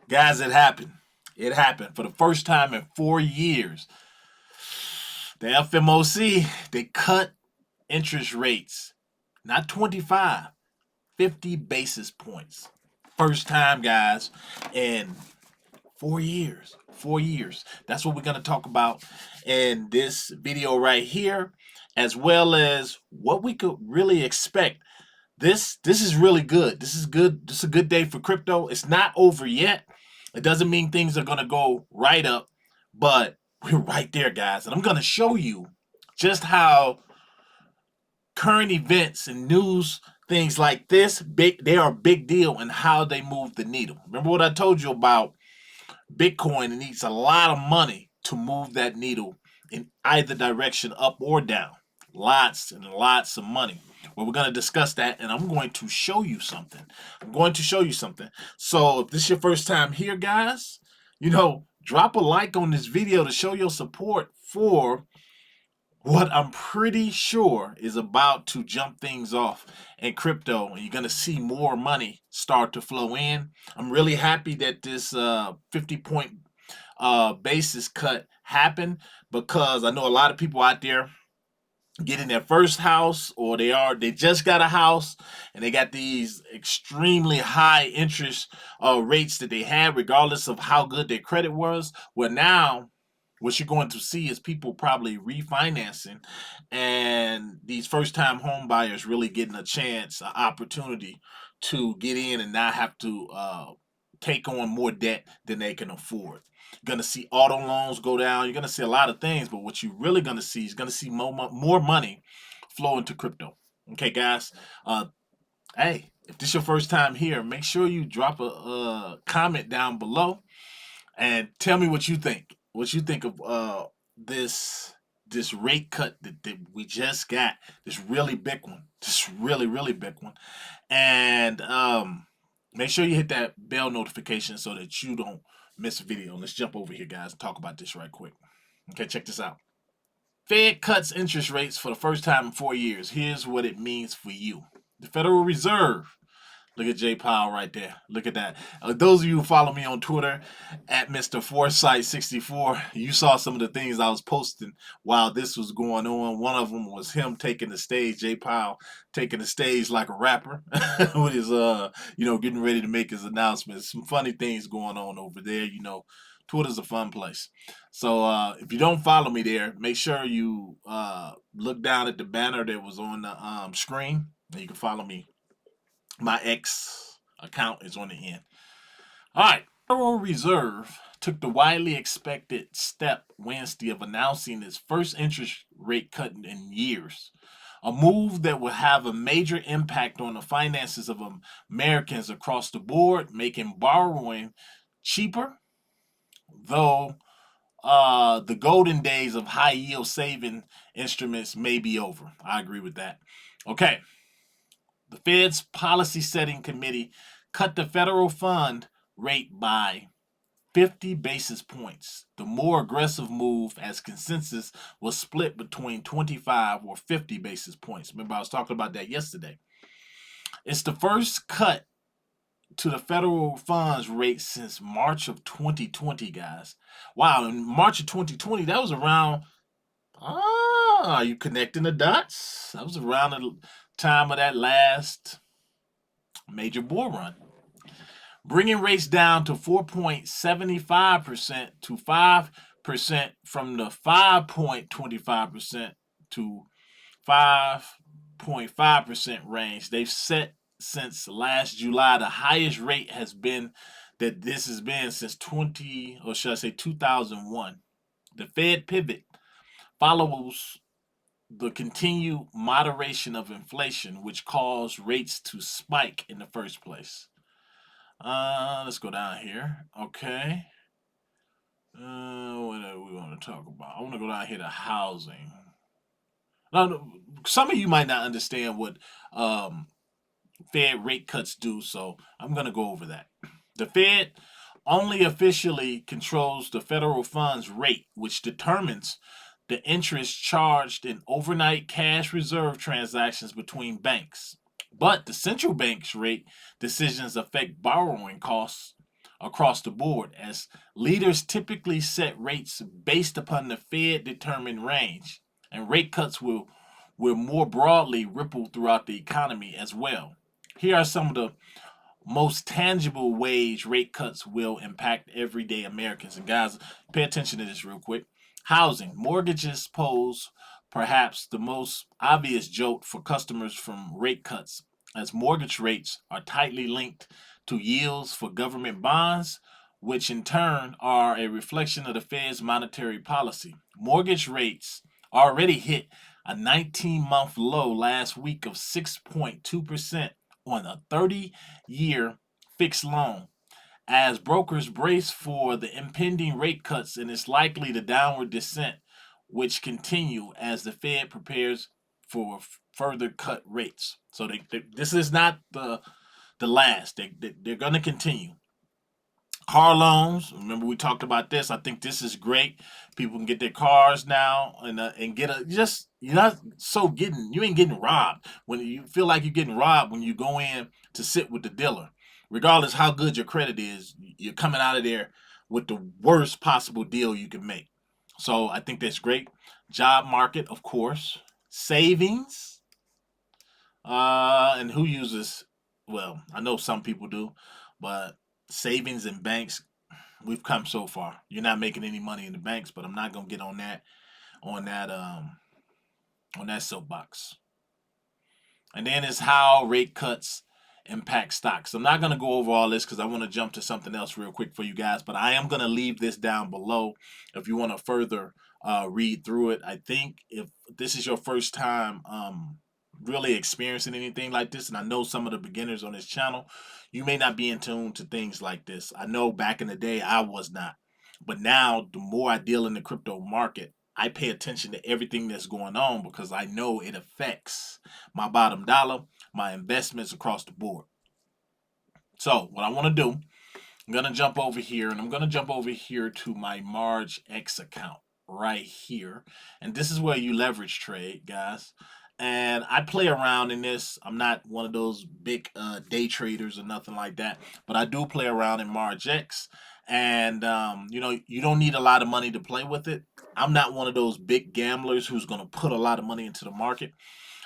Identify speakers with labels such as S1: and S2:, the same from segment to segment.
S1: Guys, it happened. It happened for the first time in 4 years. The FMOC, they cut interest rates, not 25, 50 basis points. First time, guys, in 4 years. 4 years. That's what we're going to talk about in this video right here, as well as what we could really expect. This is really good. This is good. This is a good day for crypto. It's not over yet. It doesn't mean things are going to go right up, but we're right there, guys. And I'm going to show you just how current events and news things like this they are a big deal and how they move the needle. Remember what I told you about Bitcoin? It needs a lot of money to move that needle in either direction, up or down. Lots and lots of money. Well, we're going to discuss that, and I'm going to show you something. I'm going to show you something. So if this is your first time here, guys, drop a like on this video to show your support for what I'm pretty sure is about to jump things off in crypto, and you're going to see more money start to flow in. I'm really happy that this 50-point basis cut happened, because I know a lot of people out there getting their first house, or they just got a house and they got these extremely high interest rates that they had, regardless of how good their credit was. Well, now what you're going to see is people probably refinancing, and these first time home buyers really getting a chance, an opportunity to get in and not have to take on more debt than they can afford. You're going to see auto loans go down. You're going to see a lot of things, but what you're really going to see is going to see more money flow into crypto. Okay, guys. Hey, if this is your first time here, make sure you drop a comment down below and tell me what you think. What you think of this rate cut that we just got. This really big one. This really big one. And make sure you hit that bell notification so that you don't miss a video. Let's jump over here, guys, and talk about this right quick. Okay, check this out. Fed cuts interest rates for the first time in 4 years. Here's what it means for you. The Federal Reserve. Look at J Powell right there. Look at that. Those of you who follow me on Twitter at Mr. Foresight 64, you saw some of the things I was posting while this was going on. One of them was him taking the stage, J Powell taking the stage like a rapper with his getting ready to make his announcements. Some funny things going on over there. Twitter's a fun place. So if you don't follow me there, make sure you look down at the banner that was on the screen, and you can follow me. My X account is on the end. All right. Federal Reserve took the widely expected step Wednesday of announcing its first interest rate cut in years. A move that will have a major impact on the finances of Americans across the board, making borrowing cheaper, though the golden days of high yield saving instruments may be over. I agree with that. Okay. The Fed's policy setting committee cut the federal fund rate by 50 basis points. The more aggressive move, as consensus was split between 25 or 50 basis points. Remember, I was talking about that yesterday. It's the first cut to the federal funds rate since March of 2020, guys. Wow, in March of 2020, that was around. Are you connecting the dots? That was around the time of that last major bull run, bringing rates down to 4.75% to 5% from the 5.25% to 5.5% range they've set since last July. The highest rate has been that this has been since 2001. The Fed pivot follows the continued moderation of inflation, which caused rates to spike in the first place. Let's go down here. Okay. What do we want to talk about? I want to go down here to housing. Now, some of you might not understand what Fed rate cuts do, so I'm going to go over that. The Fed only officially controls the federal funds rate, which determines the interest charged in overnight cash reserve transactions between banks. But the central bank's rate decisions affect borrowing costs, across the board, as leaders typically set rates based upon the Fed determined range, and rate cuts will more broadly ripple throughout the economy as well. Here are some of the most tangible ways rate cuts will impact everyday Americans. And guys, pay attention to this real quick. Housing. Mortgages pose perhaps the most obvious jolt for customers from rate cuts, as mortgage rates are tightly linked to yields for government bonds, which in turn are a reflection of the Fed's monetary policy. Mortgage rates already hit a 19-month low last week of 6.2% on a 30-year fixed loan, as brokers brace for the impending rate cuts and it's likely the downward descent, which continue as the Fed prepares for further cut rates. So this is not the last. They're going to continue. Car loans. Remember we talked about this. I think this is great. People can get their cars now and get a just you're not so getting you ain't getting robbed when you feel like you're getting robbed when you go in to sit with the dealer. Regardless how good your credit is, you're coming out of there with the worst possible deal you can make. So I think that's great. Job market, of course. Savings. And who uses? Well, I know some people do, but savings in banks, we've come so far. You're not making any money in the banks, but I'm not gonna get on that on that soapbox. And then is how rate cuts impact stocks. I'm not going to go over all this because I want to jump to something else real quick for you guys, but I am going to leave this down below if you want to further read through it. I think if this is your first time really experiencing anything like this, and I know some of the beginners on this channel, you may not be in tune to things like this. I know back in the day I was not, but now the more I deal in the crypto market, I pay attention to everything that's going on because I know it affects my bottom dollar, my investments across the board. So what I want to do, I'm going to jump over here and I'm going to jump over here to my MARGEX account right here. And this is where you leverage trade, guys. And I play around in this. I'm not one of those big day traders or nothing like that, but I do play around in MARGEX. And you know, you don't need a lot of money to play with it. I'm not one of those big gamblers who's going to put a lot of money into the market,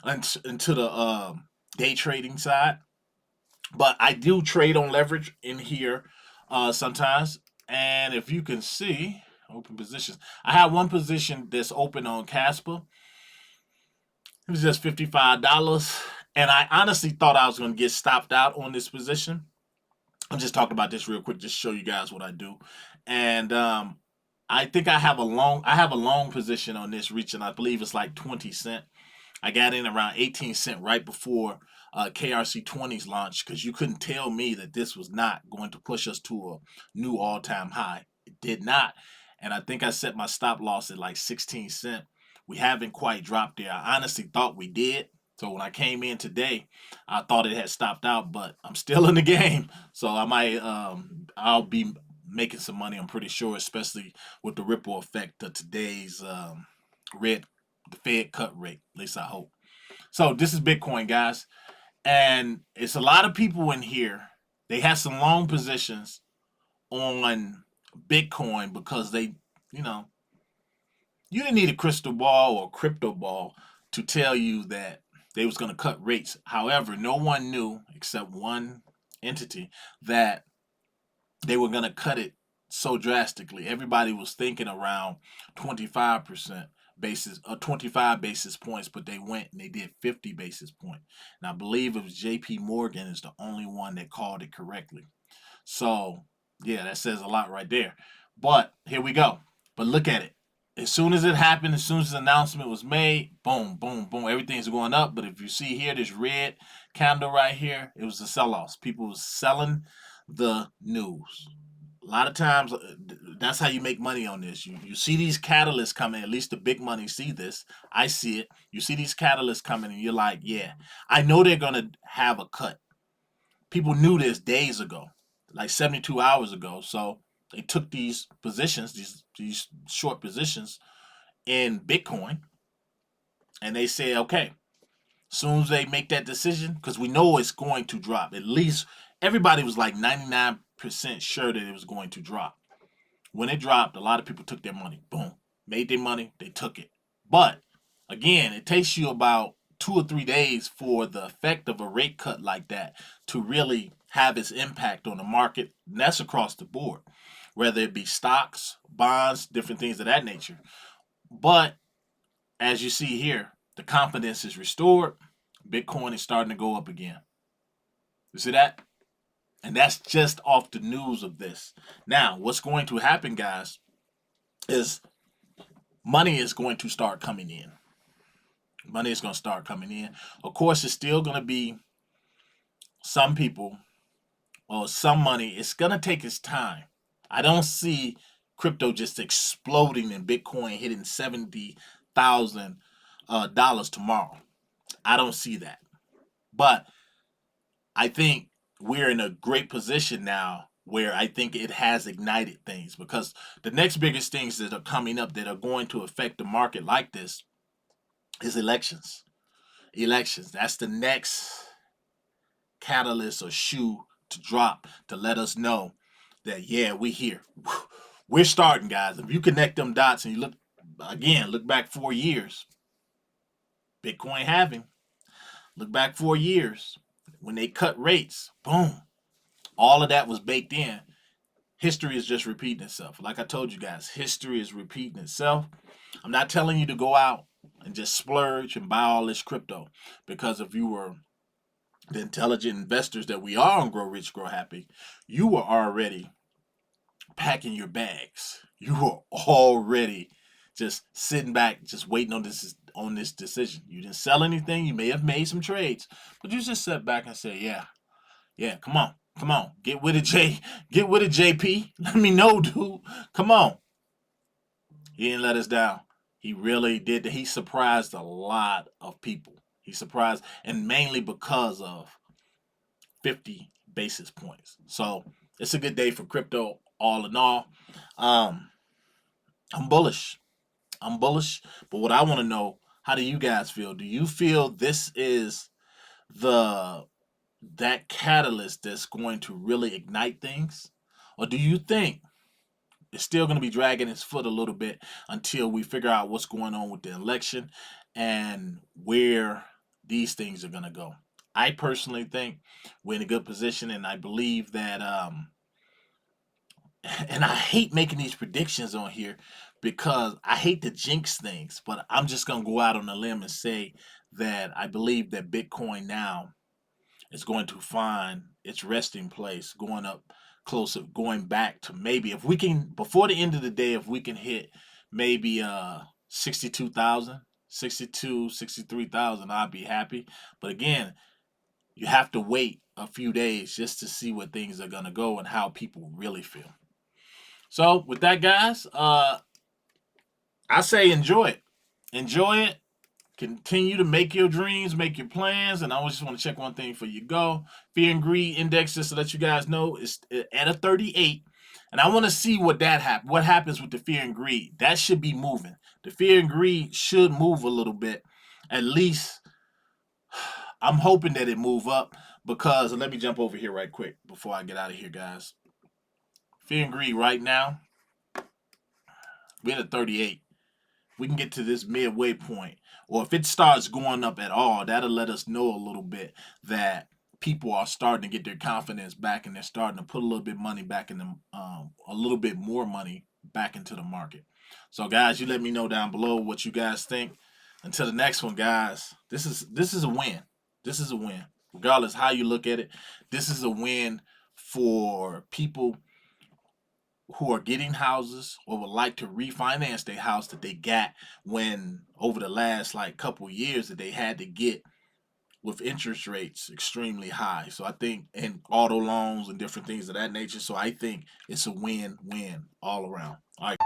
S1: into the day trading side. But I do trade on leverage in here sometimes. And if you can see, open positions. I have one position that's open on Casper. It was just $55. And I honestly thought I was going to get stopped out on this position. I'm just talking about this real quick, just show you guys what I do. And I think I have a long position on this reaching, I believe it's like 20 cent. I got in around 18 cent right before KRC20's launch because you couldn't tell me that this was not going to push us to a new all-time high. It did not. And I think I set my stop loss at like 16 cent. We haven't quite dropped there. I honestly thought we did. So when I came in today, I thought it had stopped out, but I'm still in the game. So I might I'll be making some money, I'm pretty sure, especially with the ripple effect of today's red the Fed cut rate. At least I hope. So this is Bitcoin, guys, and it's a lot of people in here. They have some long positions on Bitcoin because you know, you didn't need a crystal ball or crypto ball to tell you that they was going to cut rates. However, no one knew except one entity that they were going to cut it so drastically. Everybody was thinking around 25% basis 25 basis points, but they went and they did 50 basis point. And I believe it was JP Morgan is the only one that called it correctly. So yeah, that says a lot right there. But here we go. But look at it. As soon as it happened, as soon as the announcement was made, boom, boom, boom, everything's going up. But if you see here, this red candle right here, it was a sell-off. People was selling the news. A lot of times, that's how you make money on this. You see these catalysts coming. At least the big money see this. I see it. You see these catalysts coming, and you're like, yeah, I know they're gonna have a cut. People knew this days ago, like 72 hours ago. So they took these positions, these short positions in Bitcoin, and they say, okay, soon as they make that decision, because we know it's going to drop. At least everybody was like 99 sure that it was going to drop. When it dropped, a lot of people took their money. Boom. Made their money, they took it. But again, it takes you about 2 or 3 days for the effect of a rate cut like that to really have its impact on the market. And that's across the board, whether it be stocks, bonds, different things of that nature. But as you see here, the confidence is restored. Bitcoin is starting to go up again. You see that? And that's just off the news of this. Now, what's going to happen, guys, is money is going to start coming in. Money is going to start coming in. Of course, it's still going to be some people or some money. It's going to take its time. I don't see crypto just exploding and Bitcoin hitting $70,000 tomorrow. I don't see that. But I think we're in a great position now where I think it has ignited things, because the next biggest things that are coming up that are going to affect the market like this is elections. Elections. That's the next catalyst or shoe to drop to let us know that, yeah, we're here. We're starting, guys. If you connect them dots and you look back 4 years, Bitcoin halving. Look back 4 years when they cut rates. Boom. All of that was baked in. History is just repeating itself. Like I told you guys, history is repeating itself. I'm not telling you to go out and just splurge and buy all this crypto, because if you were the intelligent investors that we are on Grow Rich, Grow Happy, you were already packing your bags. You were already just sitting back, just waiting on this decision. You didn't sell anything. You may have made some trades, but you just sat back and said, yeah, come on, get with it, JP. Let me know, dude. Come on. He didn't let us down. He really did. He surprised a lot of people. He surprised, and mainly because of 50 basis points. So it's a good day for crypto all in all. I'm bullish. But what I want to know, how do you guys feel? Do you feel this is that catalyst that's going to really ignite things? Or do you think it's still going to be dragging its foot a little bit until we figure out what's going on with the election and where these things are going to go? I personally think we're in a good position, and I believe that and I hate making these predictions on here because I hate to jinx things, but I'm just going to go out on a limb and say that I believe that Bitcoin now is going to find its resting place, going up closer, going back to, maybe if we can, before the end of the day, if we can hit maybe 62,000, 62, 63,000, I'll be happy. But again, you have to wait a few days just to see where things are going to go and how people really feel. So with that, guys, I say enjoy it. Enjoy it. Continue to make your dreams, make your plans. And I just want to check one thing for you go. Fear and greed index, just to let you guys know, is at a 38. And I want to see what happens with the fear and greed. That should be moving. The fear and greed should move a little bit. At least I'm hoping that it move up, because let me jump over here right quick before I get out of here, guys. Fear and greed right now, we're at a 38. We can get to this midway point, or if it starts going up at all, that'll let us know a little bit that people are starting to get their confidence back, and they're starting to put a little bit of money back in them, a little bit more money back into the market. So, guys, you let me know down below what you guys think. Until the next one, guys, this is a win. This is a win, regardless how you look at it. This is a win for people who are getting houses or would like to refinance their house that they got when over the last couple years that they had to get with interest rates extremely high. So I think, and auto loans and different things of that nature. So I think it's a win-win all around. All right.